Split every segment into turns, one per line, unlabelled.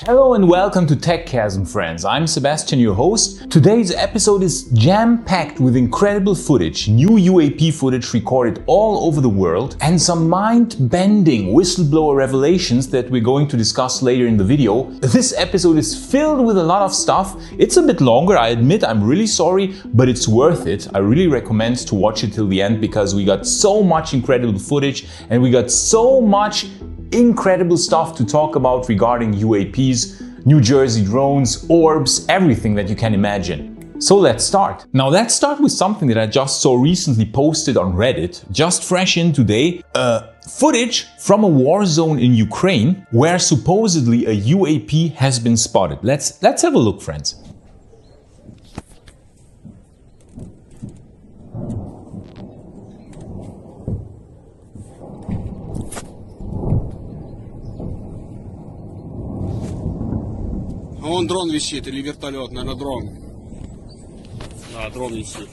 Hello and welcome to Tech Chasm, friends. I'm Sebastian, your host. Today's episode is jam-packed with incredible footage, new UAP footage recorded all over the world, and some mind-bending whistleblower revelations that we're going to discuss later in the video. This episode is filled with a lot of stuff. It's a bit longer, I admit, I'm really sorry, but it's worth it. I really recommend to watch it till the end because we got so much incredible footage and we got so much incredible stuff to talk about regarding UAPs, New Jersey drones, orbs, everything that you can imagine. So let's start. Now let's start with something that I just saw recently posted on Reddit, just fresh in today. Footage from a war zone in Ukraine where supposedly a UAP has been spotted. Let's have a look, friends.
Вон дрон висит или вертолет, наверное, дрон. Да, дрон висит.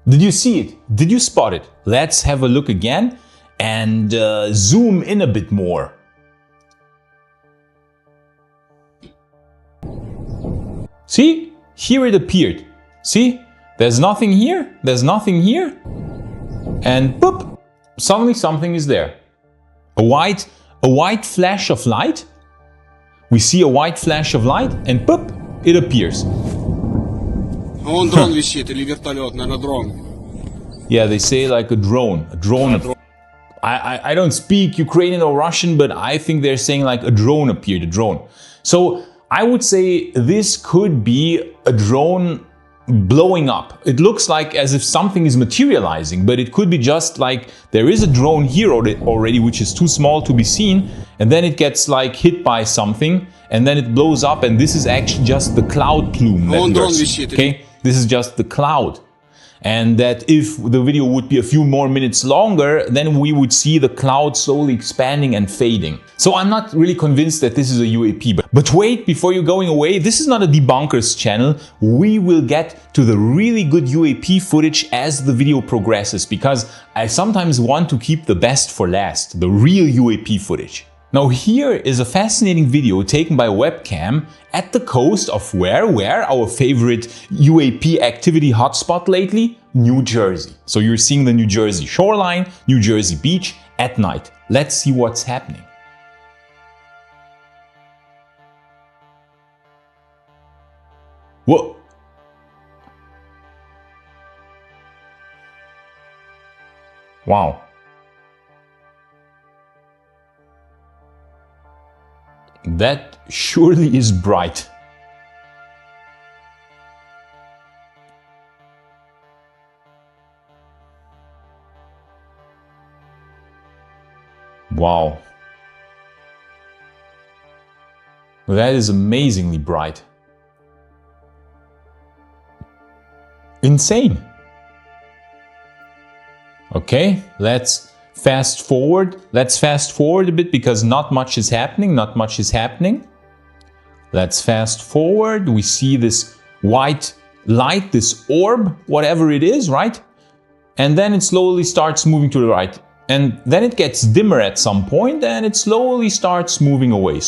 Did you see it? Did you spot it? Let's have a look again and zoom in a bit more. See? Here it appeared. See? There's nothing here, there's nothing here. And boop! Suddenly something is there. A white flash of light. We see a white flash of light and boop, it appears.
Вон дрон висит или вертолет, наверное, дрон.
Yeah, they say like a drone. I don't speak Ukrainian or Russian, but I think they're saying like a drone appeared, a drone. So I would say this could be a drone blowing up. It looks like as if something is materializing, but it could be just like there is a drone here already which is too small to be seen, and then it gets like hit by something and then it blows up, and this is actually just the cloud plume that we are seeing. Okay, this is just the cloud. And that if the video would be a few more minutes longer, then we would see the cloud slowly expanding and fading. So I'm not really convinced that this is a UAP. But wait, before you're going away, this is not a debunkers channel. We will get to the really good UAP footage as the video progresses, because I sometimes want to keep the best for last, the real UAP footage. Now here is a fascinating video taken by a webcam at the coast of where our favorite UAP activity hotspot lately? New Jersey. So you're seeing the New Jersey shoreline, New Jersey beach at night. Let's see what's happening. Whoa! Wow. That surely is bright. Wow. That is amazingly bright. Insane. Okay, let's fast forward. Let's fast forward a bit because not much is happening. Let's fast forward. We see this white light, this orb, whatever it is, right? And then it slowly starts moving to the right. And then it gets dimmer at some point and it slowly starts moving away.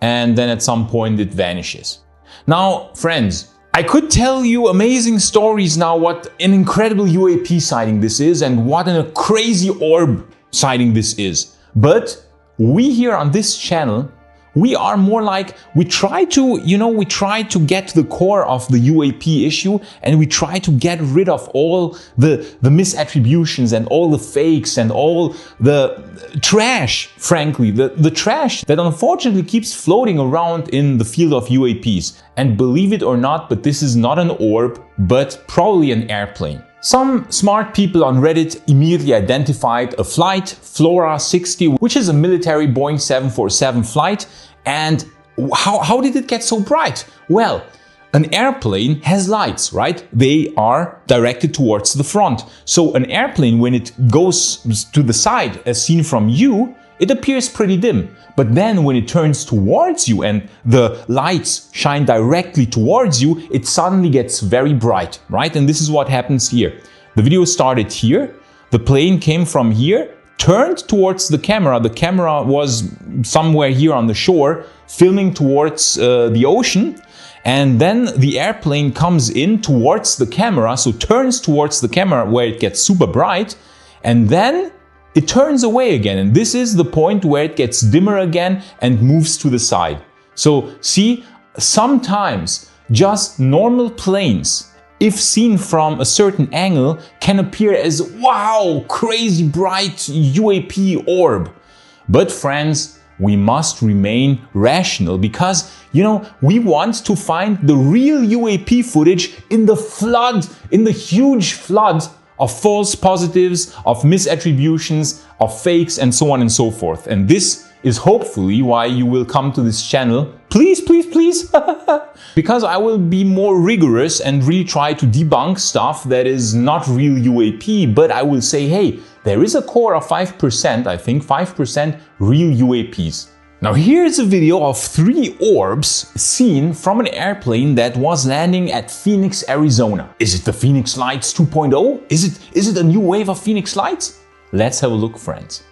And then at some point it vanishes. Now, friends, I could tell you amazing stories now what an incredible UAP sighting this is and what a crazy orb sighting this is. But we here on this channel, we are more like, we try to get to the core of the UAP issue, and we try to get rid of all the misattributions and all the fakes and all the trash, frankly, the trash that unfortunately keeps floating around in the field of UAPs. And believe it or not, but this is not an orb, but probably an airplane. Some smart people on Reddit immediately identified a flight, Flora 60, which is a military Boeing 747 flight. And how did it get so bright? Well, an airplane has lights, right? They are directed towards the front. So an airplane, when it goes to the side, as seen from you, it appears pretty dim. But then when it turns towards you and the lights shine directly towards you, it suddenly gets very bright, right? And this is what happens here. The video started here. The plane came from here, turned towards the camera. The camera was somewhere here on the shore, filming towards the ocean. And then the airplane comes in towards the camera, so turns towards the camera where it gets super bright, and then it turns away again. And this is the point where it gets dimmer again and moves to the side. So see, sometimes just normal planes, if seen from a certain angle, can appear as, wow, crazy bright UAP orb. But friends, we must remain rational because, you know, we want to find the real UAP footage in the flood, in the huge flood of false positives, of misattributions, of fakes, and so on and so forth. And this is hopefully why you will come to this channel. Please, please, please. Because I will be more rigorous and really try to debunk stuff that is not real UAP, but I will say, hey, there is a core of 5%, I think 5% real UAPs. Now here's a video of 3 orbs seen from an airplane that was landing at Phoenix, Arizona. Is it the Phoenix Lights 2.0? Is it a new wave of Phoenix Lights? Let's have a look, friends.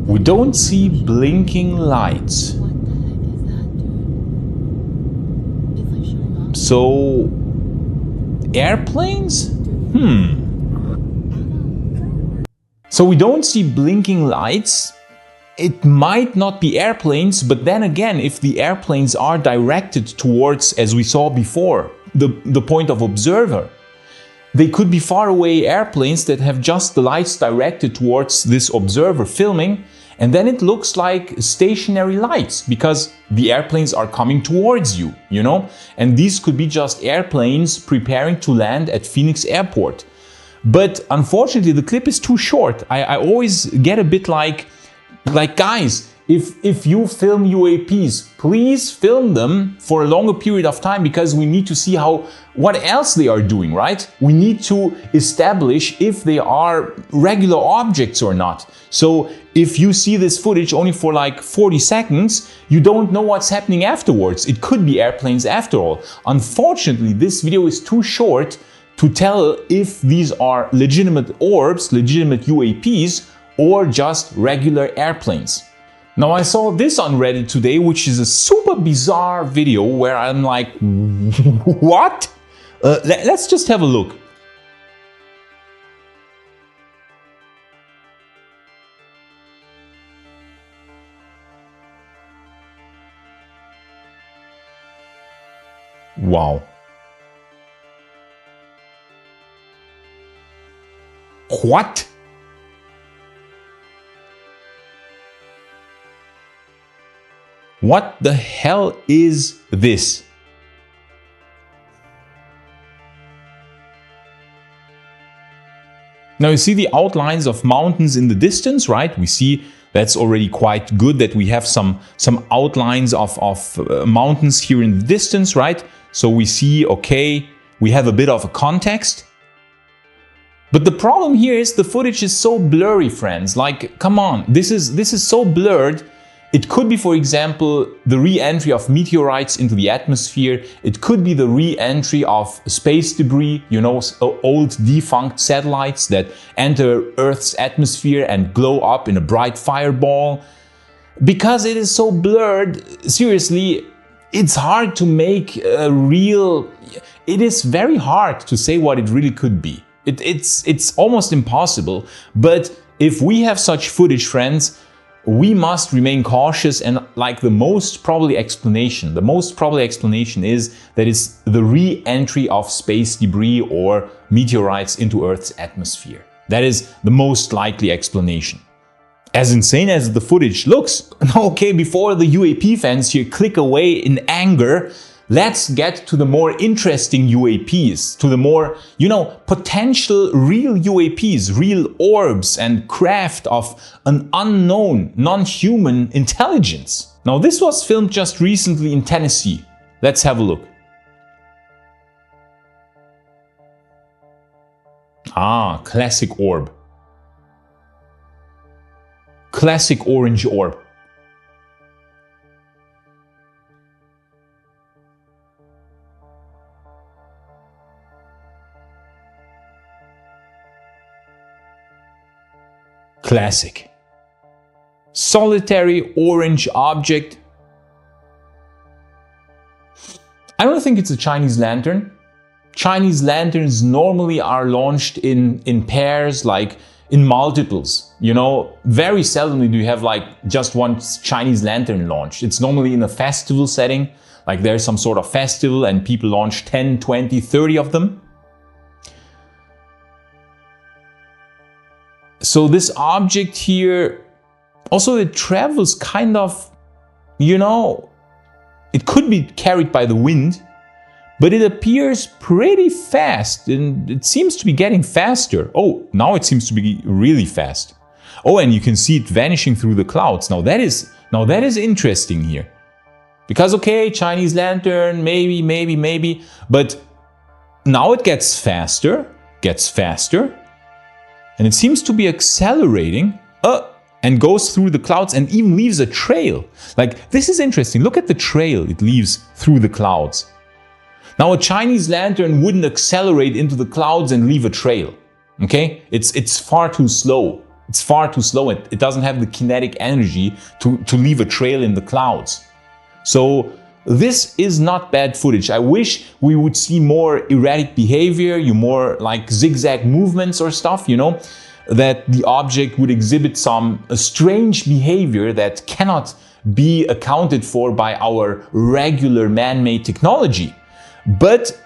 We don't see blinking lights.
What the heck is that, dude? It's like showing up.
So, airplanes? So we don't see blinking lights. It might not be airplanes, but then again, if the airplanes are directed towards, as we saw before, the point of observer, they could be far away airplanes that have just the lights directed towards this observer filming, and then it looks like stationary lights because the airplanes are coming towards you, you know? And these could be just airplanes preparing to land at Phoenix Airport. But unfortunately, the clip is too short. I always get a bit like guys, if you film UAPs, please film them for a longer period of time because we need to see what else they are doing, right? We need to establish if they are regular objects or not. So if you see this footage only for like 40 seconds, you don't know what's happening afterwards. It could be airplanes after all. Unfortunately, this video is too short to tell if these are legitimate orbs, legitimate UAPs, or just regular airplanes. Now I saw this on Reddit today, which is a super bizarre video where I'm like, what? Let's just have a look. Wow. What? What the hell is this? Now you see the outlines of mountains in the distance, right? We see that's already quite good that we have some outlines of mountains here in the distance, right? So we see, okay, we have a bit of a context. But the problem here is the footage is so blurry, friends. Like, come on, this is so blurred. It could be, for example, the re-entry of meteorites into the atmosphere. It could be the re-entry of space debris, you know, old defunct satellites that enter Earth's atmosphere and glow up in a bright fireball. Because it is so blurred, seriously, it's hard to make a real... It is very hard to say what it really could be. It's almost impossible. But if we have such footage, friends, we must remain cautious, and like the most probable explanation is that it's the re-entry of space debris or meteorites into Earth's atmosphere. That is the most likely explanation. As insane as the footage looks, okay, before the UAP fans here click away in anger, let's get to the more interesting UAPs, to the more, potential real UAPs, real orbs and craft of an unknown, non-human intelligence. Now, this was filmed just recently in Tennessee. Let's have a look. Ah, classic orb. Classic orange orb. Classic. Solitary orange object. I don't think it's a Chinese lantern. Chinese lanterns normally are launched in pairs, like in multiples. Very seldomly do you have like just one Chinese lantern launched. It's normally in a festival setting, like there's some sort of festival and people launch 10, 20, 30 of them. So this object here, also it travels kind of, it could be carried by the wind, but it appears pretty fast and it seems to be getting faster. Oh, now it seems to be really fast. Oh, and you can see it vanishing through the clouds. Now that is interesting here. Because okay, Chinese lantern, maybe, but now it gets faster, and it seems to be accelerating and goes through the clouds and even leaves a trail. Like, this is interesting. Look at the trail it leaves through the clouds. Now, a Chinese lantern wouldn't accelerate into the clouds and leave a trail. Okay? It's far too slow. It's far too slow. It doesn't have the kinetic energy to leave a trail in the clouds. So this is not bad footage. I wish we would see more erratic behavior, more like zigzag movements or stuff, that the object would exhibit some strange behavior that cannot be accounted for by our regular man-made technology. But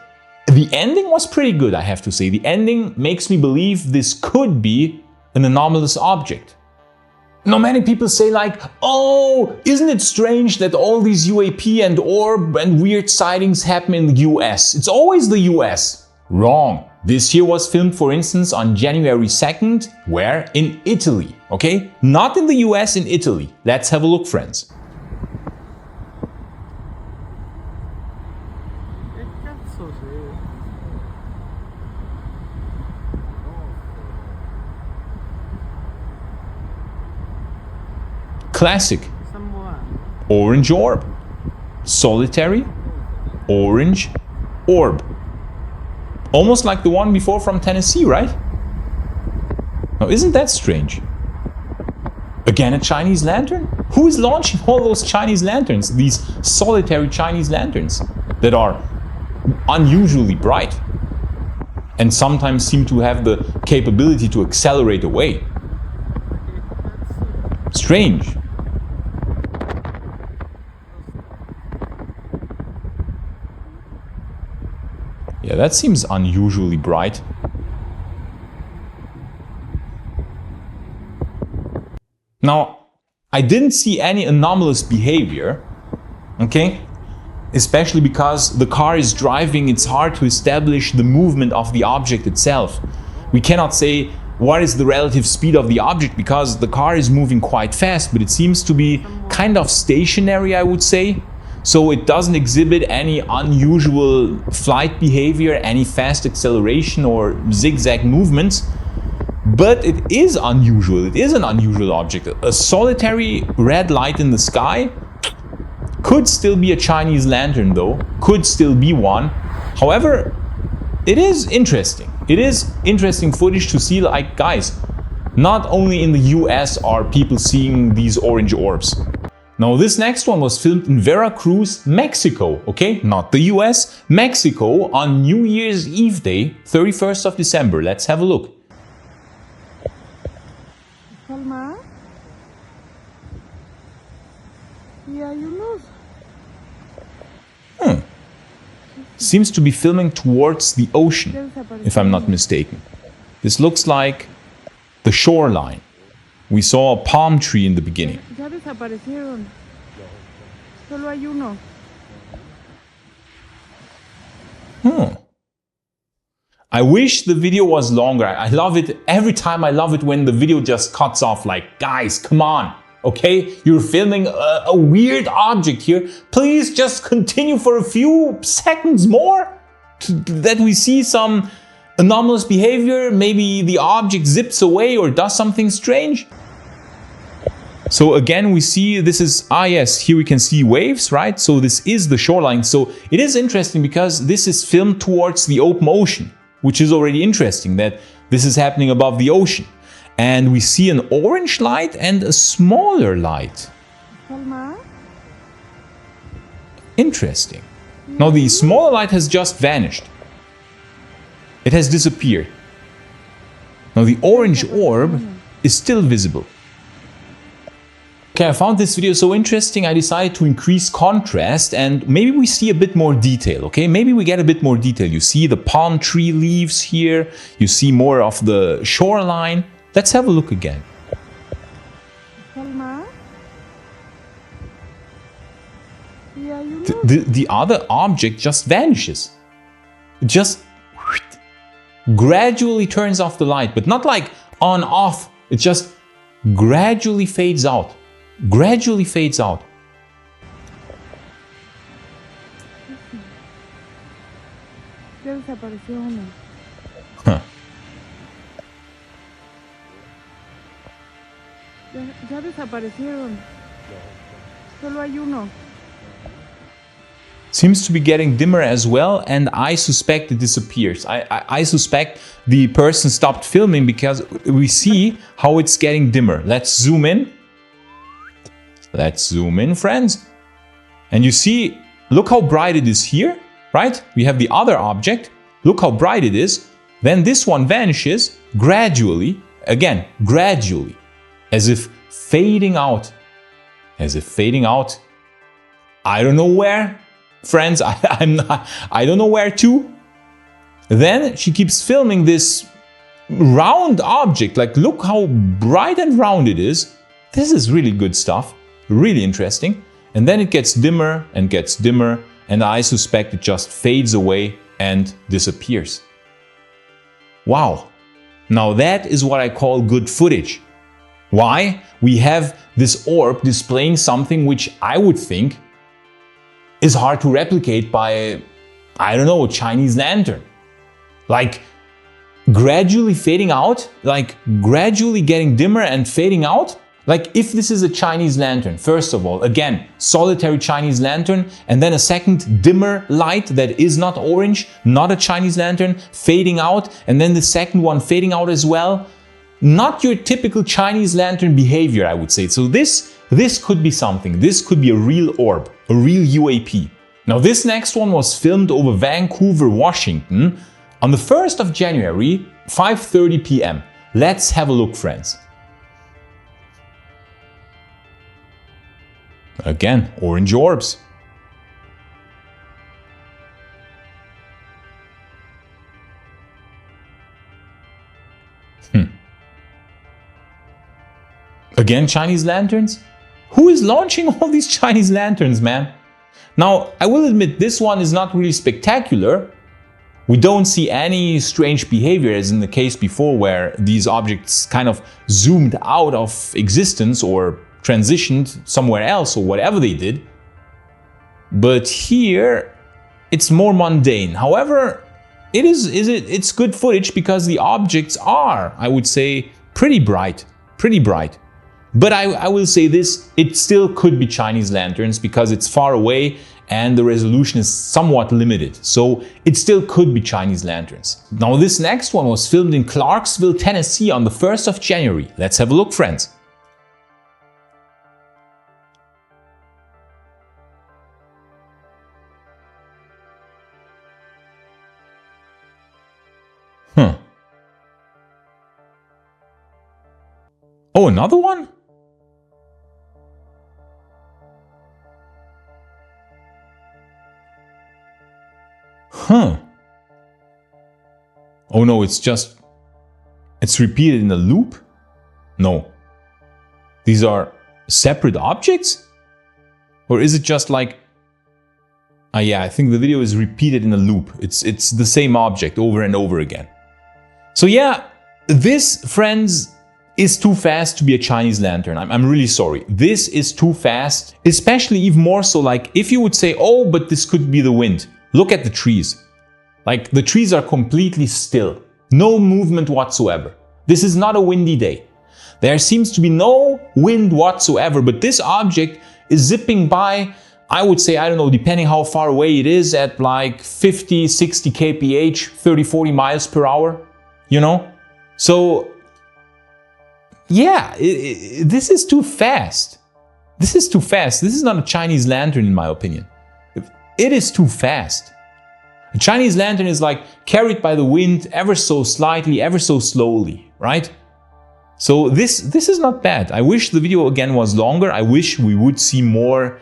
the ending was pretty good, I have to say. The ending makes me believe this could be an anomalous object. Now, many people say like, oh, isn't it strange that all these UAP and orb and weird sightings happen in the US? It's always the US. Wrong. This here was filmed, for instance, on January 2nd, where? In Italy, okay? Not in the US, in Italy. Let's have a look, friends. Classic. Orange orb. Solitary. Orange orb. Almost like the one before from Tennessee, right? Now, isn't that strange? Again, a Chinese lantern? Who is launching all those Chinese lanterns? These solitary Chinese lanterns that are unusually bright and sometimes seem to have the capability to accelerate away. Strange. Yeah, that seems unusually bright. Now, I didn't see any anomalous behavior, okay? Especially because the car is driving, it's hard to establish the movement of the object itself. We cannot say what is the relative speed of the object because the car is moving quite fast, but it seems to be kind of stationary, I would say. So it doesn't exhibit any unusual flight behavior, any fast acceleration or zigzag movements. But it is unusual. It is an unusual object. A solitary red light in the sky could still be a Chinese lantern though. Could still be one. However, it is interesting. It is interesting footage to see, like, guys, not only in the US are people seeing these orange orbs. Now, this next one was filmed in Veracruz, Mexico, okay? Not the US, Mexico, on New Year's Eve day, 31st of December. Let's have a look.
Calma. Yeah, you lose.
Seems to be filming towards the ocean, if I'm not mistaken. This looks like the shoreline. We saw a palm tree in the beginning.
Ya desaparecieron. Solo hay uno.
I wish the video was longer. I love it. Every time I love it when the video just cuts off. Like, guys, come on. Okay, you're filming a weird object here. Please just continue for a few seconds more that we see some anomalous behavior. Maybe the object zips away or does something strange. So again, we see this is, yes, here we can see waves, right? So this is the shoreline. So it is interesting because this is filmed towards the open ocean, which is already interesting that this is happening above the ocean. And we see an orange light and a smaller light. Interesting. Now the smaller light has just vanished. It has disappeared. Now the orange orb is still visible. Okay, I found this video so interesting, I decided to increase contrast and maybe we see a bit more detail, okay? Maybe we get a bit more detail. You see the palm tree leaves here, you see more of the shoreline. Let's have a look again. The other object just vanishes. It just gradually turns off the light, but not like on off. It just gradually fades out. Gradually fades out. Huh.
Ya desaparecieron. Solo hay uno.
Seems to be getting dimmer as well, and I suspect it disappears. I suspect the person stopped filming because we see how it's getting dimmer. Let's zoom in. Let's zoom in, friends. And you see, look how bright it is here, right? We have the other object. Look how bright it is. Then this one vanishes gradually, again, gradually, as if fading out. As if fading out. I don't know where, friends. I don't know where to. Then she keeps filming this round object. Like, look how bright and round it is. This is really good stuff. Really interesting. And then it gets dimmer, and I suspect it just fades away and disappears. Wow. Now that is what I call good footage. Why? We have this orb displaying something which I would think is hard to replicate by, I don't know, a Chinese lantern. Like gradually fading out, like gradually getting dimmer and fading out. Like if this is a Chinese lantern, first of all, again, solitary Chinese lantern, and then a second dimmer light that is not orange, not a Chinese lantern, fading out, and then the second one fading out as well. Not your typical Chinese lantern behavior, I would say. So this could be something. This could be a real orb, a real UAP. Now this next one was filmed over Vancouver, Washington on the 1st of January, 5:30 p.m. Let's have a look, friends. Again, orange orbs. Again, Chinese lanterns? Who is launching all these Chinese lanterns, man? Now, I will admit this one is not really spectacular. We don't see any strange behavior as in the case before where these objects kind of zoomed out of existence or transitioned somewhere else or whatever they did. But here, it's more mundane. However, it's good footage because the objects are, I would say, pretty bright. But I will say this, it still could be Chinese lanterns because it's far away and the resolution is somewhat limited. So it still could be Chinese lanterns. Now this next one was filmed in Clarksville, Tennessee on the 1st of January. Let's have a look, friends. Oh, another one? Oh no, it's repeated in a loop? No. These are separate objects? Or is it just like Yeah, I think the video is repeated in a loop. It's the same object over and over again. So yeah, this, friends, is too fast to be a Chinese lantern. I'm really sorry. This is too fast, especially even more so like if you would say, oh, but this could be the wind. Look at the trees. Like the trees are completely still. No movement whatsoever. This is not a windy day. There seems to be no wind whatsoever, but this object is zipping by, I would say, I don't know, depending how far away it is, at like 50, 60 kph, 30, 40 miles per hour, you know? So, yeah, this is too fast. This is too fast. This is not a Chinese lantern, in my opinion. It is too fast. A Chinese lantern is like carried by the wind ever so slightly, ever so slowly, right? So this is not bad. I wish the video again was longer. I wish we would see more,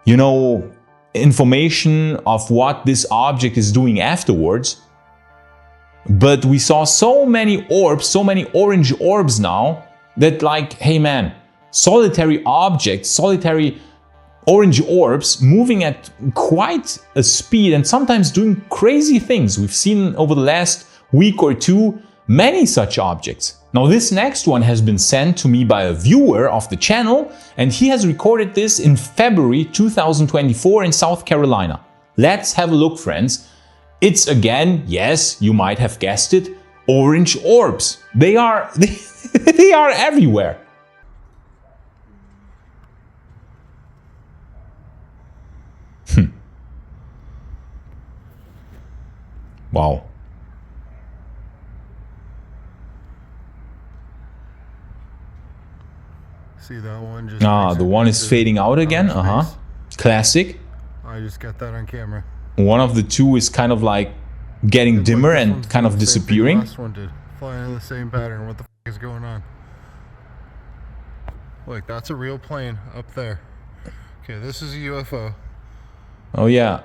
you know, information of what this object is doing afterwards. But we saw so many orbs, so many orange orbs now, that like, hey man, solitary objects, solitary orange orbs moving at quite a speed and sometimes doing crazy things. We've seen over the last week or two many such objects. Now this next one has been sent to me by a viewer of the channel, and he has recorded this in February 2024 in South Carolina. Let's have a look, friends. It's again, yes, you might have guessed it, orange orbs. They are they are everywhere. Wow.
See that one? Just
the one is fading out again. Classic.
I just got that on camera.
One of the two is kind of like getting dimmer and kind of disappearing.
Last one did. Flying in the same pattern. What the f is going on? Look, that's a real plane up there. Okay, this is a UFO.
Oh yeah.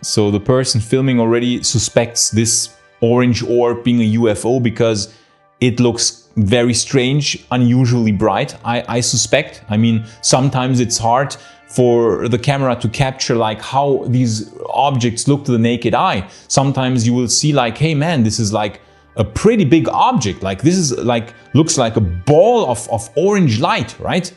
So the person filming already suspects this orange orb being a UFO because it looks very strange, unusually bright, I suspect. I mean, sometimes it's hard for the camera to capture like how these objects look to the naked eye. Sometimes you will see like, hey man, this is like a pretty big object. Like this is like, looks like a ball of orange light, right?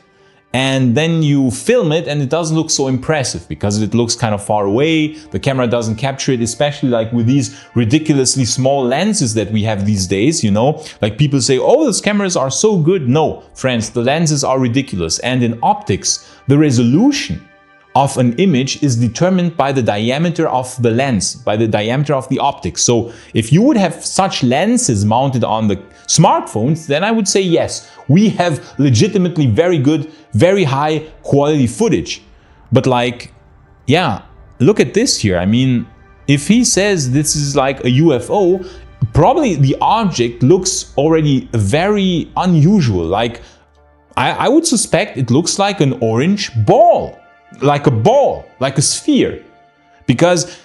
And then you film it and it doesn't look so impressive because it looks kind of far away. The camera doesn't capture it, especially like with these ridiculously small lenses that we have these days, you know? Like people say, oh, those cameras are so good. No, friends, the lenses are ridiculous. And in optics, the resolution of an image is determined by the diameter of the lens, by the diameter of the optics. So if you would have such lenses mounted on the smartphones, then I would say yes, we have legitimately very good, very high quality footage. But like, yeah, look at this here. I mean, if he says this is like a UFO, probably the object looks already very unusual. Like, I would suspect it looks like an orange ball. Like a ball, like a sphere. Because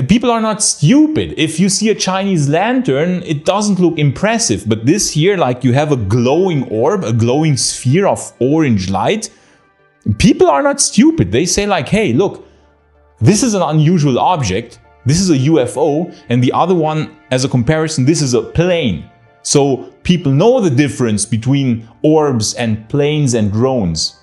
people are not stupid. If you see a Chinese lantern, it doesn't look impressive. But this here, like you have a glowing orb, a glowing sphere of orange light. People are not stupid. They say like, hey, look, this is an unusual object. This is a UFO. And the other one, as a comparison, this is a plane. So people know the difference between orbs and planes and drones.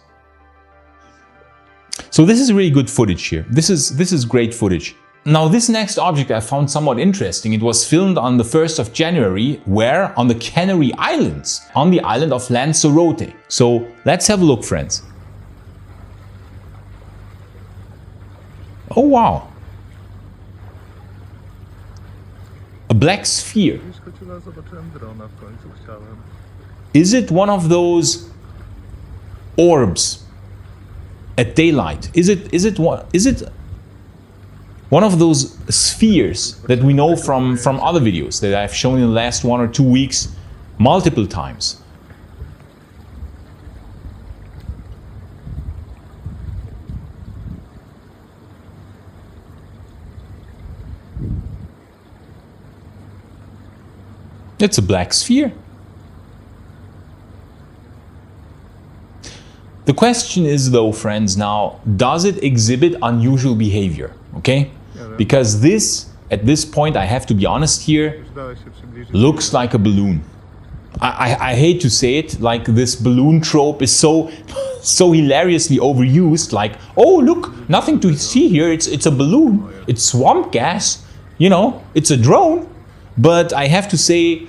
So this is really good footage here. This is great footage. Now this next object I found somewhat interesting. It was filmed on the 1st of January, where? On the Canary Islands, on the island of Lanzarote. So let's have a look, friends. Oh wow. A black sphere. Is it one of those orbs at daylight? Is it one of those spheres that we know from other videos that I've shown in the last 1 or 2 weeks multiple times? It's a black sphere. The question is though, friends, now, does it exhibit unusual behavior? Okay? Because this, at this point, I have to be honest here, looks like a balloon. I hate to say it, like this balloon trope is so hilariously overused, like, oh look, nothing to see here, it's a balloon, it's swamp gas, you know, it's a drone. But I have to say,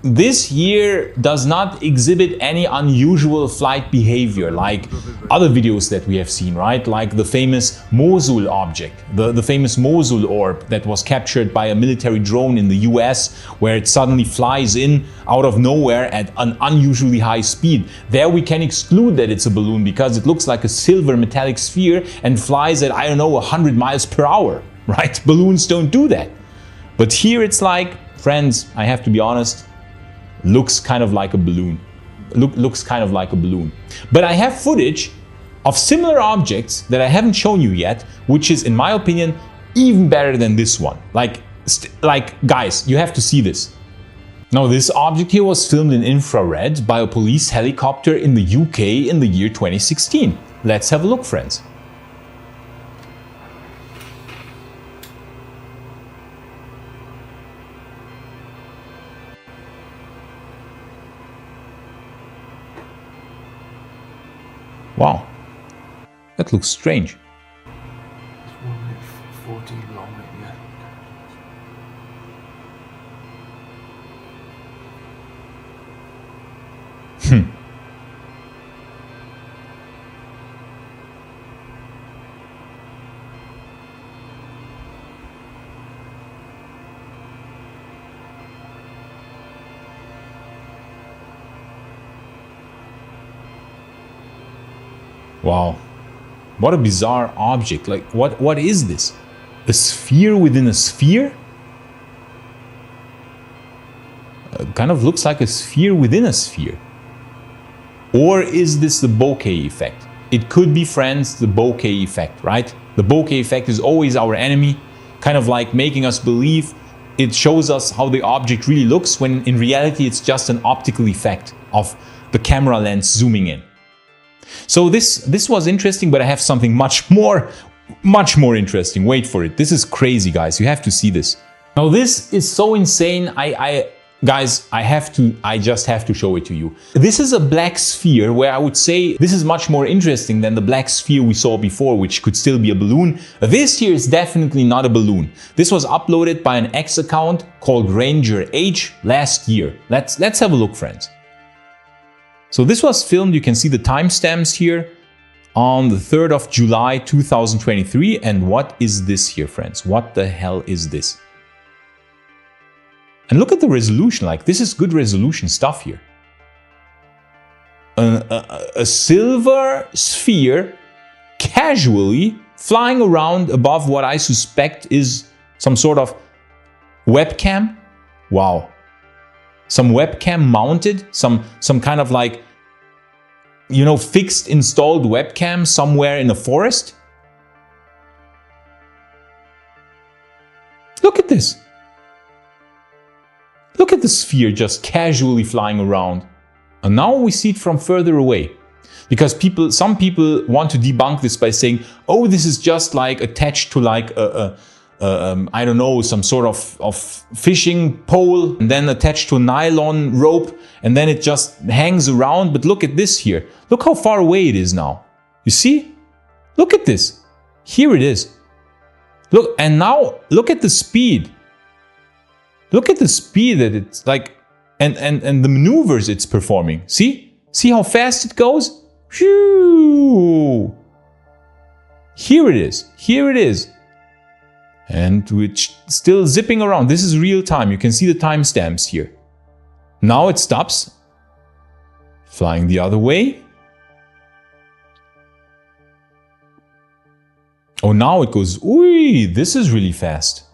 this here does not exhibit any unusual flight behavior like other videos that we have seen, right? Like the famous Mosul object, the famous Mosul orb that was captured by a military drone in the US, where it suddenly flies in out of nowhere at an unusually high speed. There we can exclude that it's a balloon because it looks like a silver metallic sphere and flies at, I don't know, 100 miles per hour, right? Balloons don't do that. But here it's like, friends, I have to be honest, looks kind of like a balloon. Looks kind of like a balloon. But I have footage of similar objects that I haven't shown you yet, which is, in my opinion, even better than this one. Like guys, you have to see this. Now, this object here was filmed in infrared by a police helicopter in the UK in the year 2016. Let's have a look, friends. Wow, that looks strange.
It's 1.14 long, yeah.
Wow, what a bizarre object. Like, what is this? A sphere within a sphere? Kind of looks like a sphere within a sphere. Or is this the bokeh effect? It could be, friends, the bokeh effect, right? The bokeh effect is always our enemy, kind of like making us believe it shows us how the object really looks, when in reality it's just an optical effect of the camera lens zooming in. So this was interesting, but I have something much more interesting. Wait for it. This is crazy, guys. You have to see this. Now, this is so insane. Guys, I just have to show it to you. This is a black sphere where I would say this is much more interesting than the black sphere we saw before, which could still be a balloon. This here is definitely not a balloon. This was uploaded by an X account called Ranger H last year. Let's have a look, friends. So this was filmed, you can see the timestamps here, on the 3rd of July 2023. And what is this here, friends? What the hell is this? And look at the resolution, like this is good resolution stuff here. A silver sphere casually flying around above what I suspect is some sort of webcam. Wow. Some webcam mounted, some kind of like, you know, fixed installed webcam somewhere in a forest. Look at this. Look at the sphere just casually flying around. And now we see it from further away. Because some people want to debunk this by saying, oh, this is just like attached to like I don't know, some sort of fishing pole, and then attached to a nylon rope, and then it just hangs around. But look at this here. Look how far away it is now. You see? Look at this. Here it is. Look, and now look at the speed. Look at the speed that it's like, and the maneuvers it's performing. See? See how fast it goes? Phew! Here it is. Here it is. And which still zipping around. This is real time. You can see the timestamps here. Now it stops. Flying the other way. Oh, now it goes, ooh, this is really fast.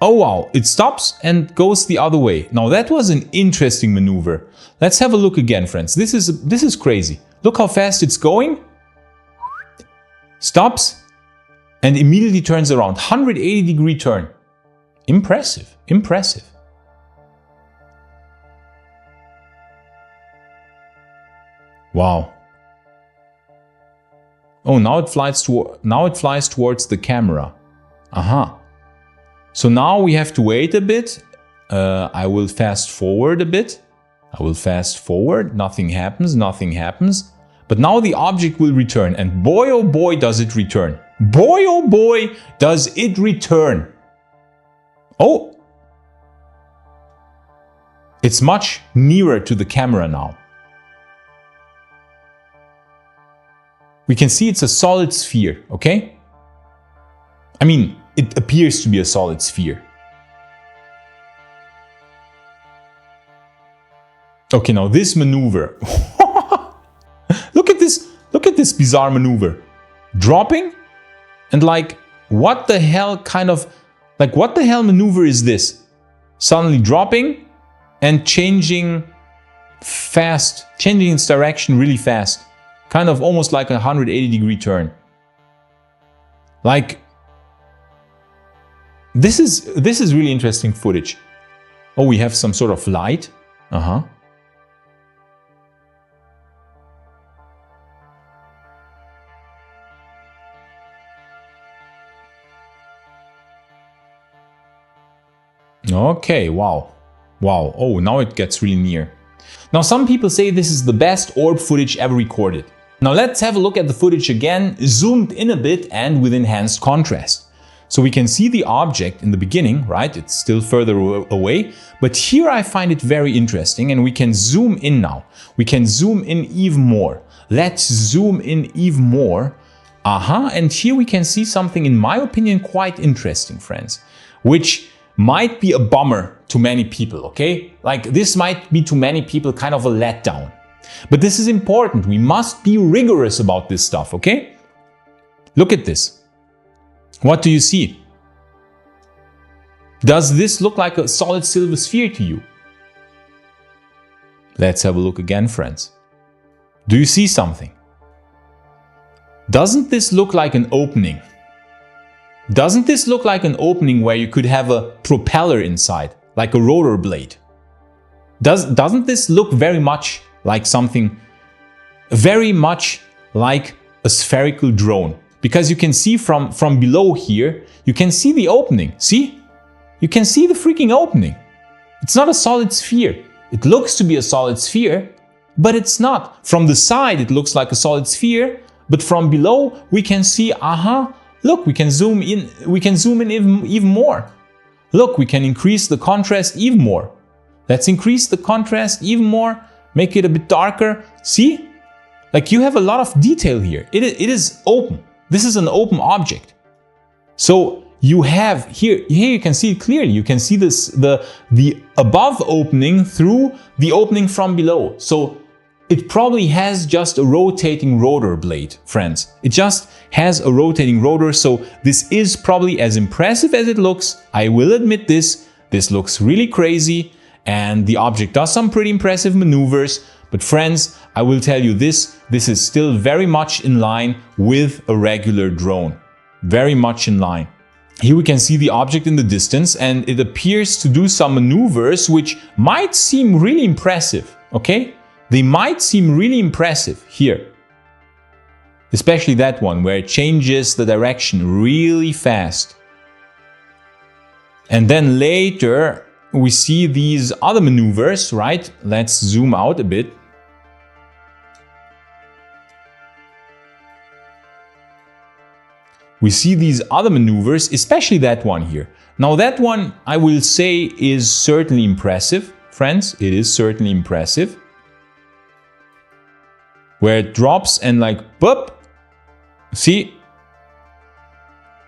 Oh wow, it stops and goes the other way. Now that was an interesting maneuver. Let's have a look again, friends. This is crazy. Look how fast it's going. Stops and immediately turns around. 180-degree turn. Impressive, impressive. Wow. Oh, now it flies towards the camera. Aha. So now we have to wait a bit. I will fast forward a bit. I will fast forward. Nothing happens. Nothing happens. But now the object will return. And boy, oh boy, does it return. Boy, oh boy, does it return. Oh. It's much nearer to the camera now. We can see it's a solid sphere, okay? I mean, it appears to be a solid sphere. Okay, now this maneuver. Look at this bizarre maneuver. Dropping and like, what the hell kind of, like what the hell maneuver is this? Suddenly dropping and changing fast, changing its direction really fast. Kind of almost like a 180-degree turn. Like, this is really interesting footage. Oh, we have some sort of light. Uh-huh. Okay, wow. Wow, oh, now it gets really near. Now, some people say this is the best orb footage ever recorded. Now let's have a look at the footage again, zoomed in a bit and with enhanced contrast. So we can see the object in the beginning, right? It's still further away, but here I find it very interesting and we can zoom in now. We can zoom in even more. Let's zoom in even more. Aha, and here we can see something, in my opinion, quite interesting, friends, which might be a bummer to many people, okay? Like this might be to many people kind of a letdown. But this is important. We must be rigorous about this stuff, okay? Look at this. What do you see? Does this look like a solid silver sphere to you? Let's have a look again, friends. Do you see something? Doesn't this look like an opening? Doesn't this look like an opening where you could have a propeller inside, like a rotor blade? Doesn't this look very much like something, very much like a spherical drone? Because you can see from below here, you can see the opening. See? You can see the freaking opening. It's not a solid sphere. It looks to be a solid sphere, but it's not. From the side, it looks like a solid sphere, but from below, we can see, aha, look, we can zoom in even more. Look, we can increase the contrast even more. Let's increase the contrast even more, make it a bit darker. See? Like you have a lot of detail here. It is open. This is an open object. So you have here you can see it clearly. You can see this the above opening through the opening from below. So it probably has just a rotating rotor blade, friends. It just has a rotating rotor, so this is probably as impressive as it looks. I will admit this. This looks really crazy, and the object does some pretty impressive maneuvers. But friends, I will tell you this is still very much in line with a regular drone. Very much in line. Here we can see the object in the distance, and it appears to do some maneuvers which might seem really impressive, okay? They might seem really impressive here. Especially that one where it changes the direction really fast. And then later we see these other maneuvers, right? Let's zoom out a bit. We see these other maneuvers, especially that one here. Now that one, I will say, is certainly impressive, friends. It is certainly impressive. Where it drops and like, boop. See?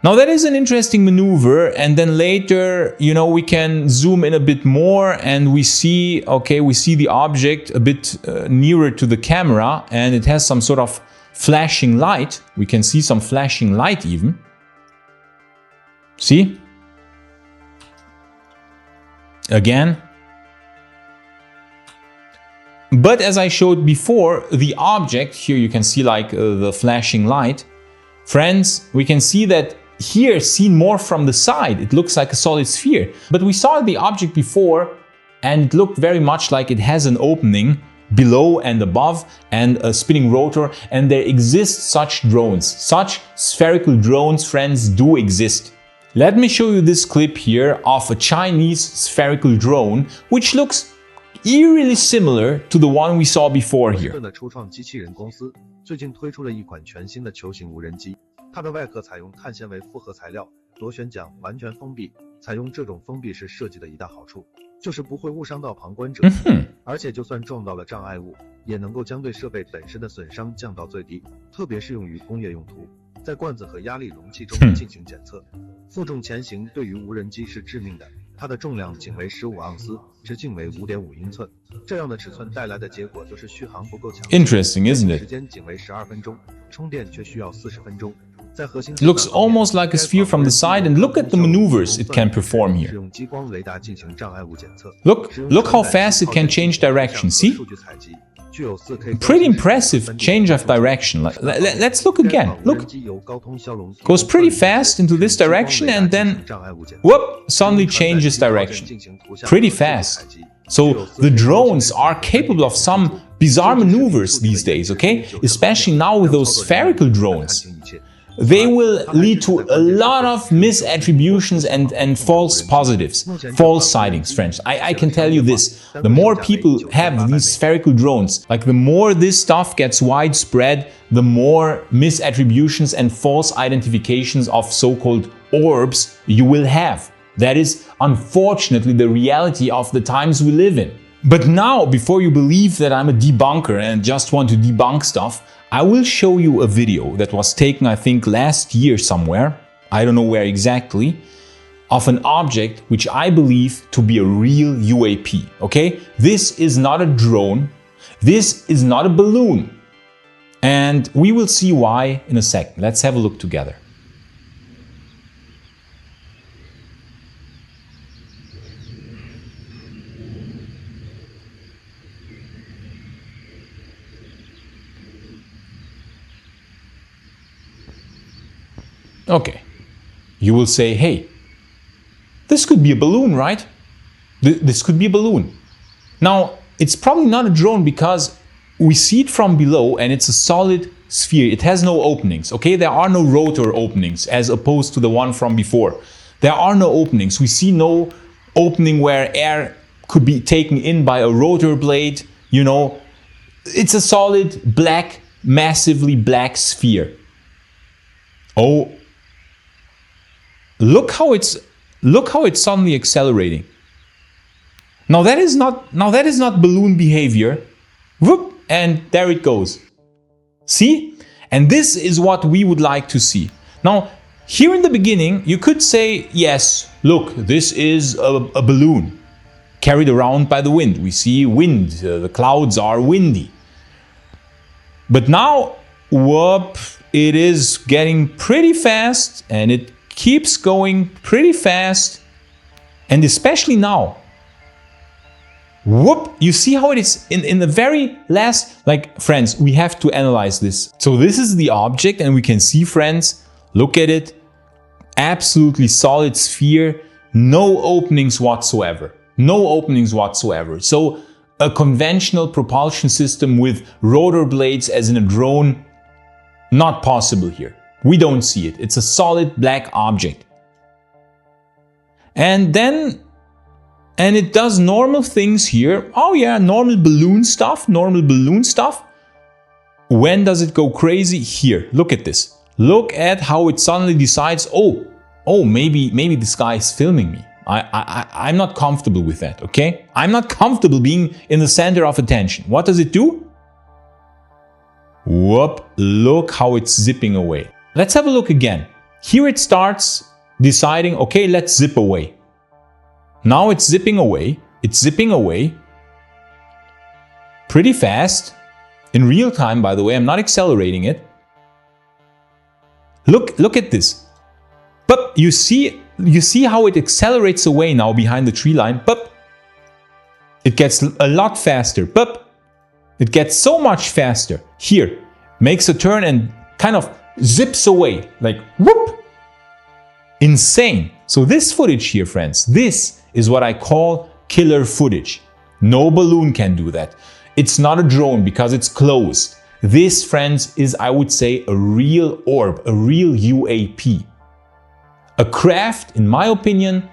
Now that is an interesting maneuver, and then later, you know, we can zoom in a bit more and we see, okay, we see the object a bit nearer to the camera, and it has some sort of flashing light. We can see some flashing light even. See? Again. But as I showed before, the object, here you can see like the flashing light. Friends, we can see that here, seen more from the side, it looks like a solid sphere. But we saw the object before and it looked very much like it has an opening below and above and a spinning rotor, and there exist such drones. Such spherical drones, friends, do exist. Let me show you this clip here of a Chinese spherical drone, which looks eerily similar to the one we saw before here.
的初创机器人公司最近推出了一款全新的球形无人机，它的外壳采用碳纤维复合材料，螺旋桨完全封闭。采用这种封闭式设计的一大好处，就是不会误伤到旁观者，而且就算撞到了障碍物，也能够将对设备本身的损伤降到最低，特别适用于工业用途。在罐子和压力容器中进行检测。负重前行对于无人机是致命的，它的重量仅为15盎司，直径为5.5英寸。这样的尺寸带来的结果就是续航不够强。
Interesting, isn't it?
时间仅为12分钟，充电却需要40分钟。
It looks almost like a sphere from the side, and look at the maneuvers it can perform here. Look how fast it can change direction, see? Pretty impressive change of direction. Let's look again. Look. Goes pretty fast into this direction and then, whoop, suddenly changes direction. Pretty fast. So the drones are capable of some bizarre maneuvers these days, okay? Especially now with those spherical drones. They will lead to a lot of misattributions and false positives, false sightings, friends. I can tell you this, the more people have these spherical drones, like the more this stuff gets widespread, the more misattributions and false identifications of so-called orbs you will have. That is unfortunately the reality of the times we live in. But now, before you believe that I'm a debunker and just want to debunk stuff, I will show you a video that was taken, I think, last year somewhere, I don't know where exactly, of an object which I believe to be a real UAP, okay? This is not a drone, this is not a balloon. And we will see why in a second. Let's have a look together. Okay, you will say, hey, this could be a balloon, right? This could be a balloon. Now, it's probably not a drone because we see it from below and it's a solid sphere. It has no openings, okay? There are no rotor openings as opposed to the one from before. There are no openings. We see no opening where air could be taken in by a rotor blade, you know. It's a solid black, massively black sphere. Oh, look how it's suddenly accelerating. Now that is not balloon behavior. Whoop, and there it goes. See? And this is what we would like to see. Now, here in the beginning, you could say, yes, look, this is a balloon carried around by the wind. We see wind, the clouds are windy. But now, whoop, it is getting pretty fast and it keeps going pretty fast, and especially now. Whoop! You see how it is in the very last, like, friends, we have to analyze this. So this is the object and we can see, friends, look at it, absolutely solid sphere, no openings whatsoever. No openings whatsoever. So a conventional propulsion system with rotor blades as in a drone, not possible here. We don't see it. It's a solid black object. And it does normal things here. Oh yeah, normal balloon stuff, normal balloon stuff. When does it go crazy? Here, look at this. Look at how it suddenly decides, oh, maybe this guy is filming me. I'm not comfortable with that, okay? I'm not comfortable being in the center of attention. What does it do? Whoop, look how it's zipping away. Let's have a look again. Here it starts deciding, okay, let's zip away. Now it's zipping away. It's zipping away pretty fast. In real time, by the way, I'm not accelerating it. Look at this. But you see how it accelerates away now behind the tree line. But it gets a lot faster. But it gets so much faster. Here, makes a turn and kind of zips away, like whoop! Insane. So this footage here, friends, this is what I call killer footage. No balloon can do that. It's not a drone because it's closed. This, friends, is, I would say, a real orb, a real UAP. A craft, in my opinion,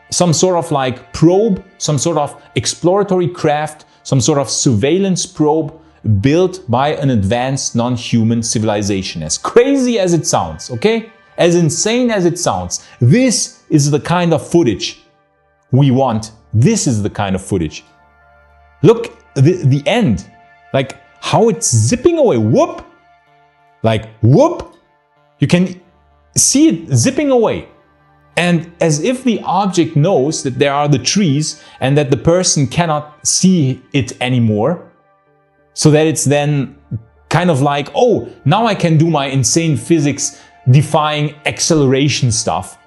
some sort of like probe, some sort of exploratory craft, some sort of surveillance probe built by an advanced non-human civilization. As crazy as it sounds, okay? As insane as it sounds, this is the kind of footage we want. This is the kind of footage. Look, the end, like how it's zipping away, whoop, like whoop, you can see it zipping away. And as if the object knows that there are the trees and that the person cannot see it anymore, so that it's then kind of like, oh, now I can do my insane physics defying acceleration stuff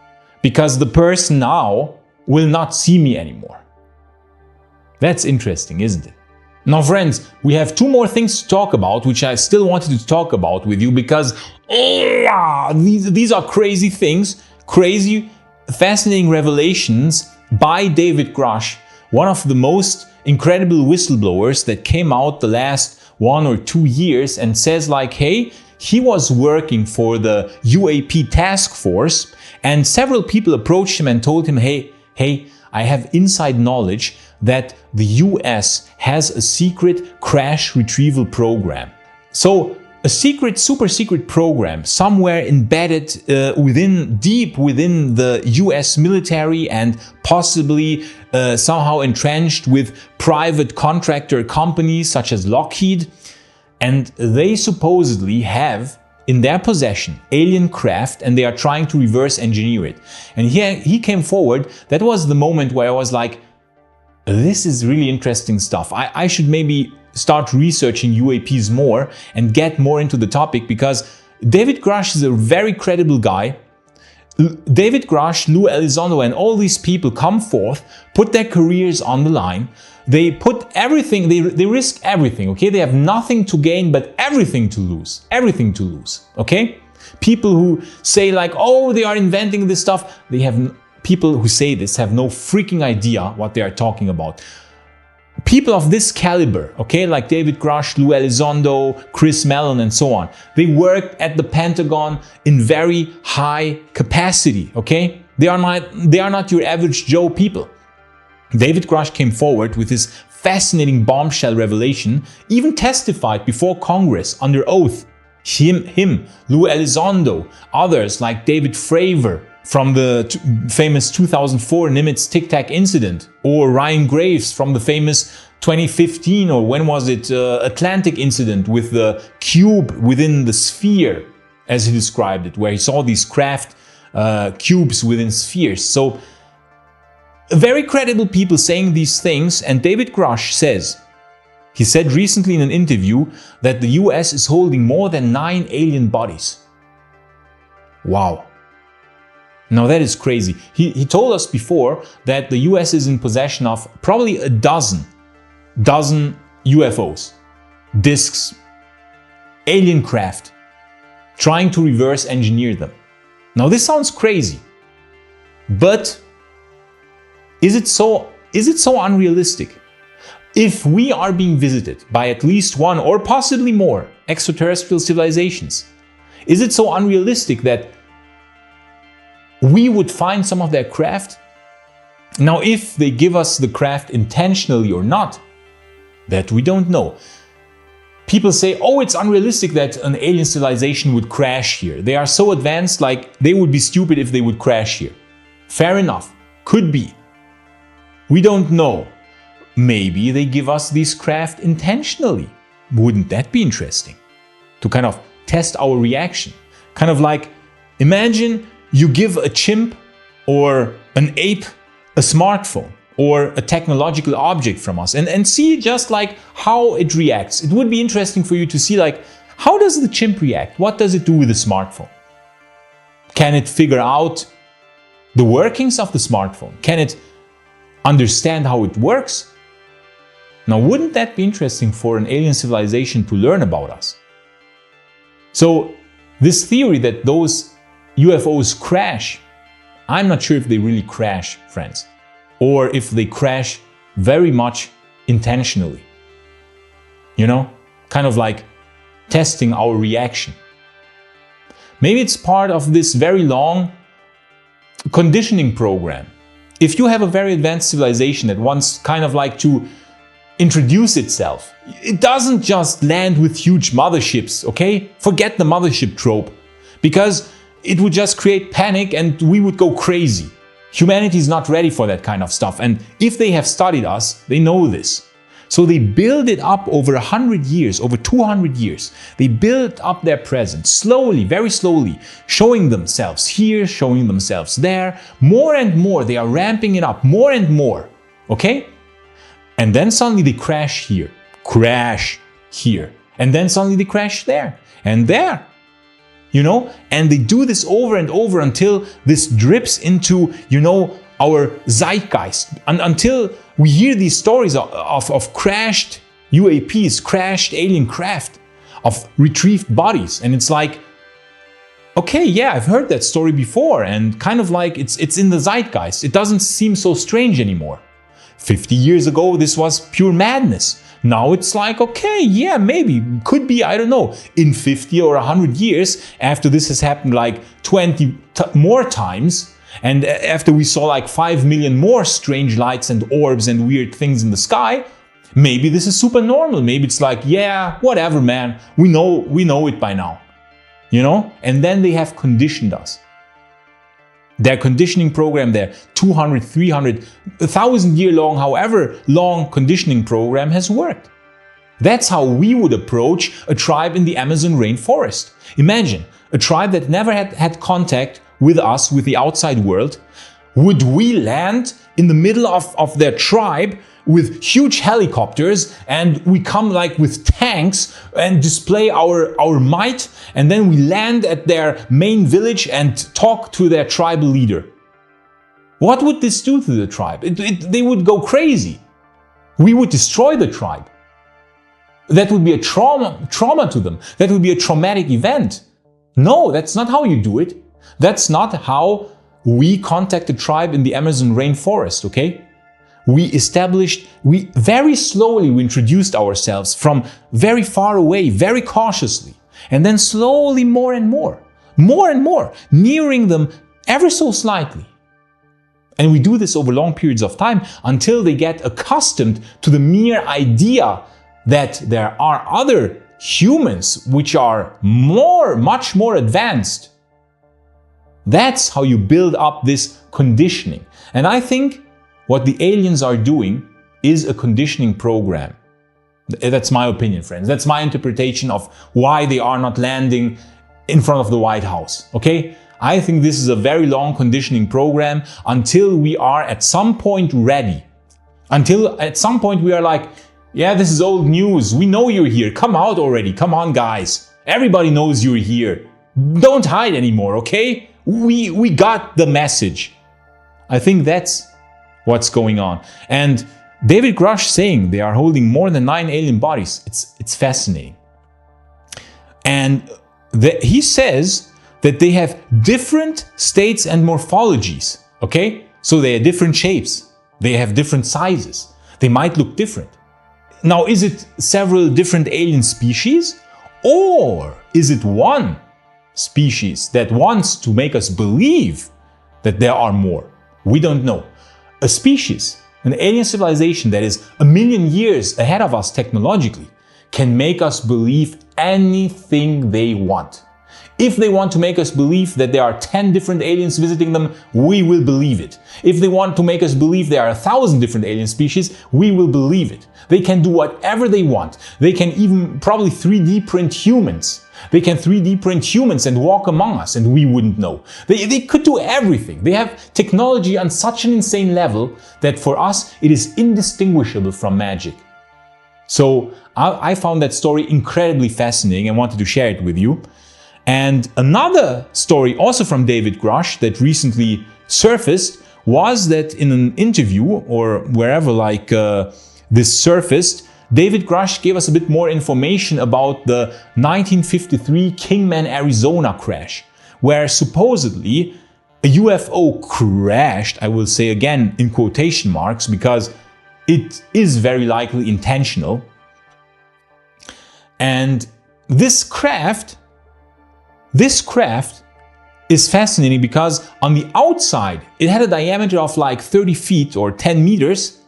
because the person now will not see me anymore. That's interesting, isn't it? Now, friends, we have two more things to talk about, which I still wanted to talk about with you because these are crazy things, crazy, fascinating revelations by David Grush, one of the most incredible whistleblowers that came out the last 1 or 2 years, and says like, hey, he was working for the UAP task force and several people approached him and told him, hey, I have inside knowledge that the US has a secret crash retrieval program. So a secret, super secret program somewhere embedded deep within the US military and possibly somehow entrenched with private contractor companies such as Lockheed. And they supposedly have in their possession alien craft and they are trying to reverse engineer it. And here he came forward. That was the moment where I was like, this is really interesting stuff. I should maybe start researching UAPs more and get more into the topic because David Grush is a very credible guy. David Grush, Lou Elizondo and all these people come forth, put their careers on the line. They put everything, they risk everything, okay? They have nothing to gain but everything to lose, okay? People who say like, oh, they are inventing this stuff. People who say this have no freaking idea what they are talking about. People of this caliber, okay, like David Grush, Lou Elizondo, Chris Mellon and so on, they work at the Pentagon in very high capacity, okay? They are not your average Joe people. David Grush came forward with his fascinating bombshell revelation, even testified before Congress under oath. Him, Lou Elizondo, others like David Fravor from the famous 2004 Nimitz Tic Tac incident, or Ryan Graves from the famous 2015 or when was it Atlantic incident with the cube within the sphere, as he described it, where he saw these craft cubes within spheres. So very credible people saying these things, and David Grush he said recently in an interview that the US is holding more than 9 alien bodies. Wow. Now that is crazy. He told us before that the US is in possession of probably a dozen UFOs, discs, alien craft, trying to reverse engineer them. Now this sounds crazy, but is it so unrealistic? If we are being visited by at least one or possibly more extraterrestrial civilizations, is it so unrealistic that we would find some of their craft? Now, if they give us the craft intentionally or not, that we don't know. People say, oh, it's unrealistic that an alien civilization would crash here. They are so advanced, like they would be stupid if they would crash here. Fair enough, could be. We don't know. Maybe they give us these craft intentionally. Wouldn't that be interesting? To kind of test our reaction. Kind of like, imagine you give a chimp or an ape a smartphone or a technological object from us and see just like how it reacts. It would be interesting for you to see like, how does the chimp react? What does it do with the smartphone? Can it figure out the workings of the smartphone? Can it understand how it works? Now, wouldn't that be interesting for an alien civilization to learn about us? So this theory that those UFOs crash, I'm not sure if they really crash, friends, or if they crash very much intentionally. you know, kind of like testing our reaction. Maybe it's part of this very long conditioning program. If you have a very advanced civilization that wants kind of like to introduce itself, it doesn't just land with huge motherships, okay? Forget the mothership trope, because it would just create panic and we would go crazy. Humanity is not ready for that kind of stuff, and if they have studied us, they know this. So they build it up over 100 years, over 200 years. They build up their presence slowly, very slowly, showing themselves here, showing themselves there. More and more, they are ramping it up more and more, okay? And then suddenly they crash here, and then suddenly they crash there, and there. You know, and they do this over and over until this drips into, you know, our zeitgeist. Until we hear these stories of crashed UAPs, crashed alien craft, of retrieved bodies. And it's like, okay, yeah, I've heard that story before, and kind of like it's in the zeitgeist. It doesn't seem so strange anymore. 50 years ago, this was pure madness. Now it's like, okay, yeah, maybe, could be, I don't know, in 50 or 100 years, after this has happened like 20 more times, and after we saw like 5 million more strange lights and orbs and weird things in the sky, maybe this is super normal. Maybe it's like, yeah, whatever, man, we know it by now, you know? And then they have conditioned us. Their conditioning program, their 200, 300, 1,000 year long, however long conditioning program has worked. That's how we would approach a tribe in the Amazon rainforest. Imagine, a tribe that never had contact with us, with the outside world. Would we land in the middle of their tribe with huge helicopters, and we come like with tanks and display our might, and then we land at their main village and talk to their tribal leader? What would this do to the tribe? They would go crazy. We would destroy the tribe. That would be a trauma to them. That would be a traumatic event. No, that's not how you do it. That's not how we contact a tribe in the Amazon rainforest, okay? We very slowly introduced ourselves from very far away, very cautiously, and then slowly more and more, nearing them ever so slightly. And we do this over long periods of time until they get accustomed to the mere idea that there are other humans which are much more advanced. That's how you build up this conditioning. And I think what the aliens are doing is a conditioning program. That's my opinion, friends. That's my interpretation of why they are not landing in front of the White House, okay? I think this is a very long conditioning program until we are at some point ready. Until at some point we are like, yeah, this is old news. We know you're here. Come out already. Come on, guys. Everybody knows you're here. Don't hide anymore, okay? We got the message. I think that's what's going on. And David Grush saying they are holding more than 9 alien bodies, it's fascinating. And he says that they have different states and morphologies, okay? So they have different shapes, they have different sizes, they might look different. Now, is it several different alien species? Or is it one species that wants to make us believe that there are more? We don't know. A species, an alien civilization that is 1 million years ahead of us technologically, can make us believe anything they want. If they want to make us believe that there are 10 different aliens visiting them, we will believe it. If they want to make us believe there are 1,000 different alien species, we will believe it. They can do whatever they want. They can even probably 3D print humans. They can 3D print humans and walk among us and we wouldn't know. They could do everything. They have technology on such an insane level that for us it is indistinguishable from magic. So I found that story incredibly fascinating and wanted to share it with you. And another story also from David Grush that recently surfaced was that in an interview or wherever this surfaced, David Grush gave us a bit more information about the 1953 Kingman, Arizona crash, where supposedly a UFO crashed, I will say again in quotation marks because it is very likely intentional. And this craft is fascinating because on the outside, it had a diameter of like 30 feet or 10 meters,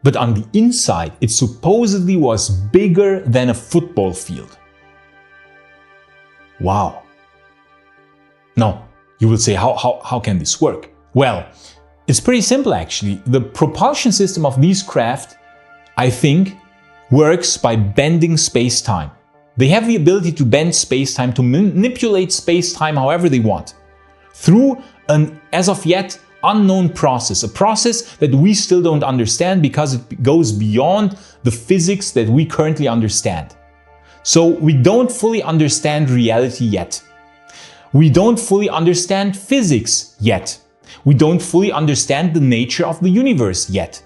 but on the inside, it supposedly was bigger than a football field. Wow. Now, you will say, how can this work? Well, it's pretty simple actually. The propulsion system of these craft, I think, works by bending space-time. They have the ability to bend space-time, to manipulate space-time however they want, through an as of yet unknown process, a process that we still don't understand because it goes beyond the physics that we currently understand. So we don't fully understand reality yet. We don't fully understand physics yet. We don't fully understand the nature of the universe yet.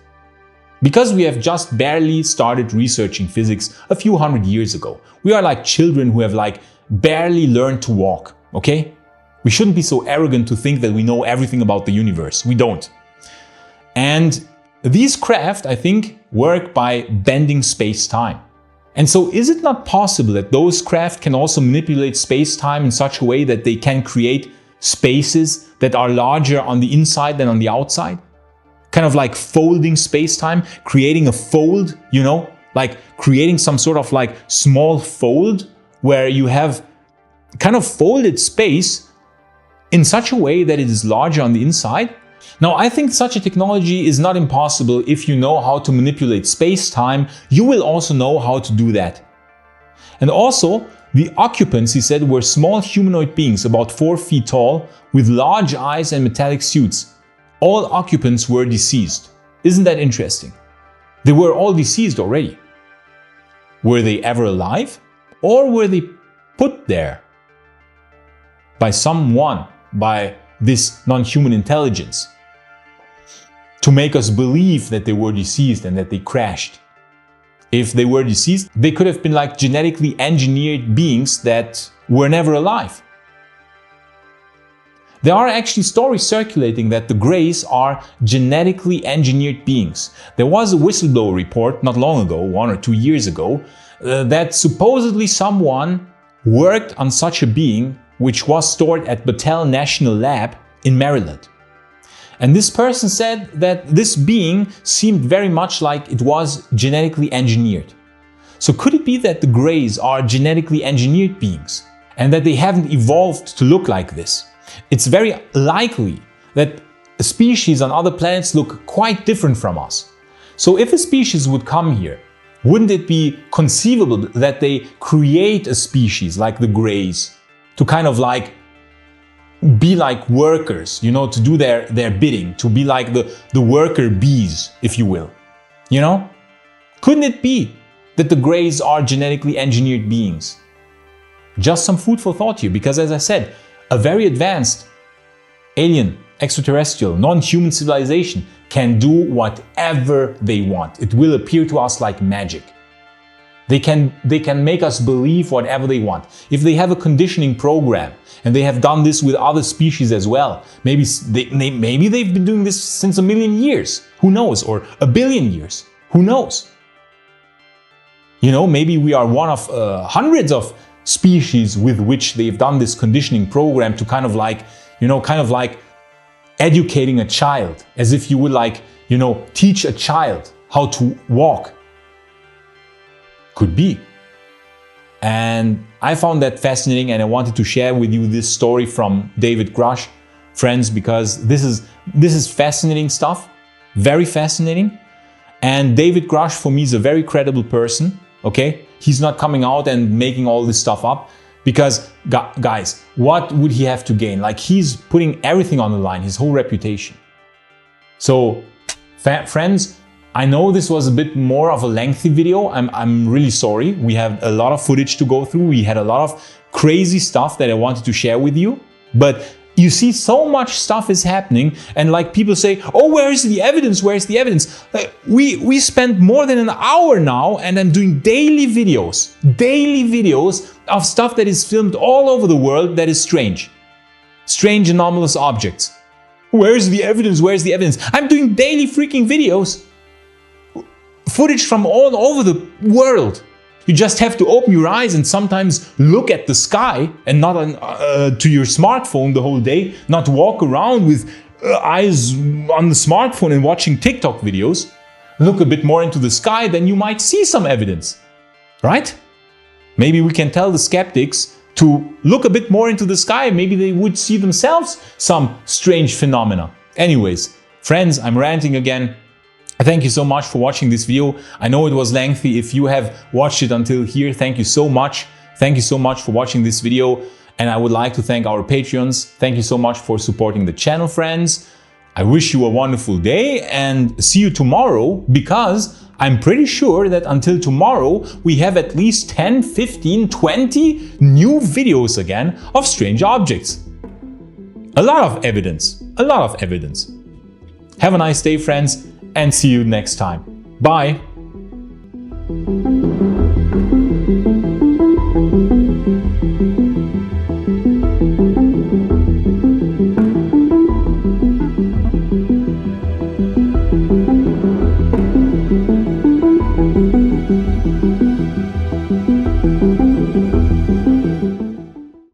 Because we have just barely started researching physics a few hundred years ago. We are like children who have like barely learned to walk, okay? We shouldn't be so arrogant to think that we know everything about the universe. We don't. And these craft, I think, work by bending space-time. And so is it not possible that those craft can also manipulate space-time in such a way that they can create spaces that are larger on the inside than on the outside? Kind of like folding space-time, creating a fold, you know, like creating some sort of like small fold where you have kind of folded space in such a way that it is larger on the inside. Now, I think such a technology is not impossible. If you know how to manipulate space-time, you will also know how to do that. And also, the occupants, he said, were small humanoid beings about 4 feet tall with large eyes and metallic suits. All occupants were deceased. Isn't that interesting? They were all deceased already. Were they ever alive? Or were they put there by someone, by this non-human intelligence, to make us believe that they were deceased and that they crashed? If they were deceased, they could have been like genetically engineered beings that were never alive. There are actually stories circulating that the Greys are genetically engineered beings. There was a whistleblower report not long ago, 1 or 2 years ago, that supposedly someone worked on such a being which was stored at Battelle National Lab in Maryland. And this person said that this being seemed very much like it was genetically engineered. So could it be that the Greys are genetically engineered beings and that they haven't evolved to look like this? It's very likely that species on other planets look quite different from us. So if a species would come here, wouldn't it be conceivable that they create a species like the Greys to kind of like be like workers, you know, to do their bidding, to be like the worker bees, if you will, you know? Couldn't it be that the Greys are genetically engineered beings? Just some food for thought here, because as I said, a very advanced alien, extraterrestrial, non-human civilization can do whatever they want. It will appear to us like magic. They can make us believe whatever they want. If they have a conditioning program, and they have done this with other species as well, maybe they've been doing this since 1 million years. Who knows? Or 1 billion years. Who knows? You know, maybe we are one of hundreds of species with which they've done this conditioning program to kind of like, you know, kind of like educating a child, as if you would like, you know, teach a child how to walk. Could be. And I found that fascinating, and I wanted to share with you this story from David Grush, friends, because this is fascinating stuff, very fascinating. And David Grush for me is a very credible person, okay? He's not coming out and making all this stuff up, because guys, what would he have to gain? Like, he's putting everything on the line, his whole reputation. So friends, I know this was a bit more of a lengthy video. I'm really sorry. We have a lot of footage to go through. We had a lot of crazy stuff that I wanted to share with you. But you see, so much stuff is happening, and like people say, oh, where is the evidence? Where is the evidence? We spent more than an hour now, and I'm doing daily videos of stuff that is filmed all over the world that is strange. Strange anomalous objects. Where's the evidence? Where's the evidence? I'm doing daily freaking videos. Footage from all over the world. You just have to open your eyes and sometimes look at the sky and not to your smartphone the whole day, not walk around with eyes on the smartphone and watching TikTok videos. Look a bit more into the sky, then you might see some evidence, right? Maybe we can tell the skeptics to look a bit more into the sky. Maybe they would see themselves some strange phenomena. Anyways, friends, I'm ranting again. Thank you so much for watching this video. I know it was lengthy. If you have watched it until here, thank you so much. Thank you so much for watching this video. And I would like to thank our Patreons. Thank you so much for supporting the channel, friends. I wish you a wonderful day and see you tomorrow, because I'm pretty sure that until tomorrow we have at least 10, 15, 20 new videos again of strange objects. A lot of evidence. A lot of evidence. Have a nice day, friends, and see you next time. Bye!